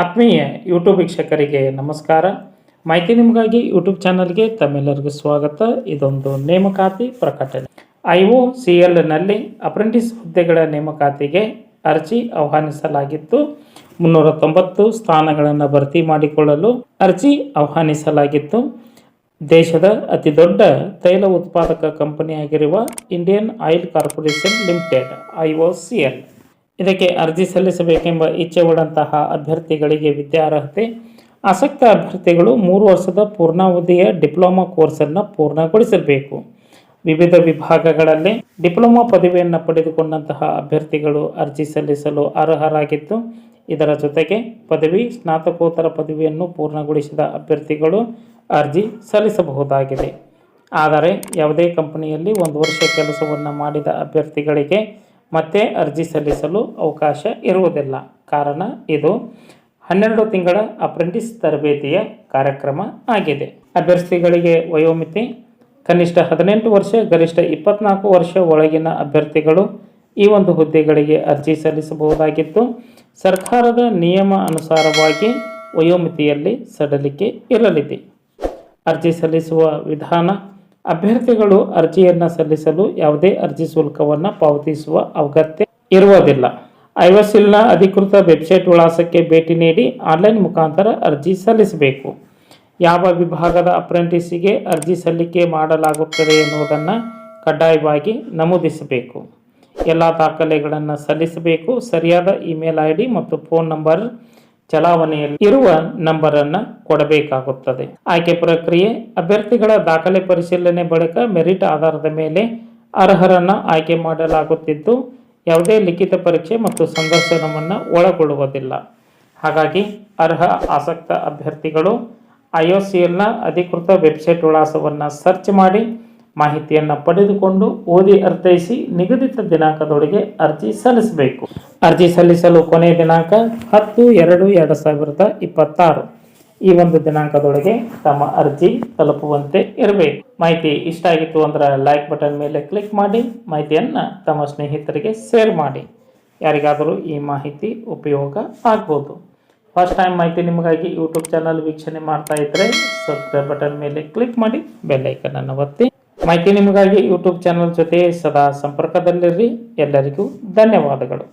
ಆತ್ಮೀಯ ಯೂಟ್ಯೂಬ್ ವೀಕ್ಷಕರಿಗೆ ನಮಸ್ಕಾರ. ಮಾಹಿತಿ ನಿಮಗಾಗಿ ಯೂಟ್ಯೂಬ್ ಚಾನಲ್ಗೆ ತಮ್ಮೆಲ್ಲರಿಗೂ ಸ್ವಾಗತ. ಇದೊಂದು ನೇಮಕಾತಿ ಪ್ರಕಟಣೆ. IOCLನಲ್ಲಿ ಅಪ್ರೆಂಟಿಸ್ ಹುದ್ದೆಗಳ ನೇಮಕಾತಿಗೆ ಅರ್ಜಿ ಆಹ್ವಾನಿಸಲಾಗಿತ್ತು. 390 ಸ್ಥಾನಗಳನ್ನು ಭರ್ತಿ ಮಾಡಿಕೊಳ್ಳಲು ಅರ್ಜಿ ಆಹ್ವಾನಿಸಲಾಗಿತ್ತು. ದೇಶದ ಅತಿ ದೊಡ್ಡ ತೈಲ ಉತ್ಪಾದಕ ಕಂಪನಿಯಾಗಿರುವ Indian oil corporation limited IOCL ಇದಕ್ಕೆ ಅರ್ಜಿ ಸಲ್ಲಿಸಬೇಕೆಂಬ ಇಚ್ಛೆ ಉಳ್ಳಂತಹ ಅಭ್ಯರ್ಥಿಗಳಿಗೆ ವಿದ್ಯಾರ್ಹತೆ. ಆಸಕ್ತ ಅಭ್ಯರ್ಥಿಗಳು 3 ವರ್ಷದ ಪೂರ್ಣಾವಧಿಯ ಡಿಪ್ಲೊಮಾ ಕೋರ್ಸನ್ನು ಪೂರ್ಣಗೊಳಿಸಬೇಕು. ವಿವಿಧ ವಿಭಾಗಗಳಲ್ಲಿ ಡಿಪ್ಲೊಮಾ ಪದವಿಯನ್ನು ಪಡೆದುಕೊಂಡಂತಹ ಅಭ್ಯರ್ಥಿಗಳು ಅರ್ಜಿ ಸಲ್ಲಿಸಲು ಅರ್ಹರಾಗಿದ್ದು, ಇದರ ಜೊತೆಗೆ ಪದವಿ ಸ್ನಾತಕೋತ್ತರ ಪದವಿಯನ್ನು ಪೂರ್ಣಗೊಳಿಸಿದ ಅಭ್ಯರ್ಥಿಗಳು ಅರ್ಜಿ ಸಲ್ಲಿಸಬಹುದಾಗಿದೆ. ಆದರೆ ಯಾವುದೇ ಕಂಪನಿಯಲ್ಲಿ 1 ವರ್ಷ ಕೆಲಸವನ್ನು ಮಾಡಿದ ಅಭ್ಯರ್ಥಿಗಳಿಗೆ ಮತ್ತೆ ಅರ್ಜಿ ಸಲ್ಲಿಸಲು ಅವಕಾಶ ಇರುವುದಿಲ್ಲ. ಕಾರಣ ಇದು 12 ತಿಂಗಳ ಅಪ್ರೆಂಟಿಸ್ ತರಬೇತಿಯ ಕಾರ್ಯಕ್ರಮ ಆಗಿದೆ. ಅಭ್ಯರ್ಥಿಗಳಿಗೆ ವಯೋಮಿತಿ ಕನಿಷ್ಠ 18 ವರ್ಷ, ಗರಿಷ್ಠ 24 ವರ್ಷ ಒಳಗಿನ ಅಭ್ಯರ್ಥಿಗಳು ಈ ಒಂದು ಹುದ್ದೆಗಳಿಗೆ ಅರ್ಜಿ ಸಲ್ಲಿಸಬಹುದಾಗಿದ್ದು, ಸರ್ಕಾರದ ನಿಯಮ ಅನುಸಾರವಾಗಿ ವಯೋಮಿತಿಯಲ್ಲಿ ಸಡಿಲಿಕೆ ಇರಲಿದೆ. ಅರ್ಜಿ ಸಲ್ಲಿಸುವ ವಿಧಾನ: ಅಭ್ಯರ್ಥಿಗಳು ಅರ್ಜಿಯನ್ನು ಸಲ್ಲಿಸಲು ಯಾವುದೇ ಅರ್ಜಿ ಶುಲ್ಕವನ್ನು ಪಾವತಿಸುವ ಅಗತ್ಯ ಇರುವುದಿಲ್ಲ. IOCLನ ಅಧಿಕೃತ ವೆಬ್ಸೈಟ್ ವಿಳಾಸಕ್ಕೆ ಭೇಟಿ ನೀಡಿ ಆನ್ಲೈನ್ ಮುಖಾಂತರ ಅರ್ಜಿ ಸಲ್ಲಿಸಬೇಕು. ಯಾವ ವಿಭಾಗದ ಅಪ್ರೆಂಟಿಸ್ಗೆ ಅರ್ಜಿ ಸಲ್ಲಿಕೆ ಮಾಡಲಾಗುತ್ತದೆ ಎನ್ನುವುದನ್ನು ಕಡ್ಡಾಯವಾಗಿ ನಮೂದಿಸಬೇಕು. ಎಲ್ಲ ದಾಖಲೆಗಳನ್ನು ಸಲ್ಲಿಸಬೇಕು. ಸರಿಯಾದ ಇಮೇಲ್ ID ಮತ್ತು ಫೋನ್ ನಂಬರ್ ಚಲಾವಣೆಯಲ್ಲಿ ಇರುವ ನಂಬರನ್ನು ಕೊಡಬೇಕಾಗುತ್ತದೆ. ಆಯ್ಕೆ ಪ್ರಕ್ರಿಯೆ: ಅಭ್ಯರ್ಥಿಗಳ ದಾಖಲೆ ಪರಿಶೀಲನೆ ಬಳಿಕ ಮೆರಿಟ್ ಆಧಾರದ ಮೇಲೆ ಅರ್ಹರನ್ನು ಆಯ್ಕೆ ಮಾಡಲಾಗುತ್ತಿದ್ದು, ಯಾವುದೇ ಲಿಖಿತ ಪರೀಕ್ಷೆ ಮತ್ತು ಸಂದರ್ಶನವನ್ನು ಒಳಗೊಳ್ಳುವುದಿಲ್ಲ. ಹಾಗಾಗಿ ಅರ್ಹ ಆಸಕ್ತ ಅಭ್ಯರ್ಥಿಗಳು IOCLನ ಅಧಿಕೃತ ವೆಬ್ಸೈಟ್ ವಿಳಾಸವನ್ನು ಸರ್ಚ್ ಮಾಡಿ ಮಾಹಿತಿಯನ್ನು ಪಡೆದುಕೊಂಡು ಓದಿ ಅರ್ಥೈಸಿ ನಿಗದಿತ ದಿನಾಂಕದೊಳಗೆ ಅರ್ಜಿ ಸಲ್ಲಿಸಬೇಕು. ಅರ್ಜಿ ಸಲ್ಲಿಸಲು ಕೊನೆಯ ದಿನಾಂಕ 10/2/2026 ಈ ಒಂದು ದಿನಾಂಕದೊಳಗೆ ತಮ್ಮ ಅರ್ಜಿ ತಲುಪುವಂತೆ ಇರಬೇಕು. ಮಾಹಿತಿ ಇಷ್ಟ ಆಗಿತ್ತು ಅಂದ್ರೆ ಲೈಕ್ ಬಟನ್ ಮೇಲೆ ಕ್ಲಿಕ್ ಮಾಡಿ ಮಾಹಿತಿಯನ್ನು ತಮ್ಮ ಸ್ನೇಹಿತರಿಗೆ ಶೇರ್ ಮಾಡಿ. ಯಾರಿಗಾದರೂ ಈ ಮಾಹಿತಿ ಉಪಯೋಗ ಆಗ್ಬೋದು. ಫಸ್ಟ್ ಟೈಮ್ ಮಾಹಿತಿ ನಿಮಗಾಗಿ ಯೂಟ್ಯೂಬ್ ಚಾನಲ್ ವೀಕ್ಷಣೆ ಮಾಡ್ತಾ ಇದ್ದರೆ ಸಬ್ಸ್ಕ್ರೈಬ್ ಬಟನ್ ಮೇಲೆ ಕ್ಲಿಕ್ ಮಾಡಿ ಬೆಲ್ ಐಕನ್ ಅನ್ನು ಒತ್ತಿ. ಮಾಹಿತಿ ನಿಮಗಾಗಿ ಯೂಟ್ಯೂಬ್ ಚಾನಲ್ ಜೊತೆ ಸದಾ ಸಂಪರ್ಕದಲ್ಲಿರ್ರಿ. ಎಲ್ಲರಿಗೂ ಧನ್ಯವಾದಗಳು.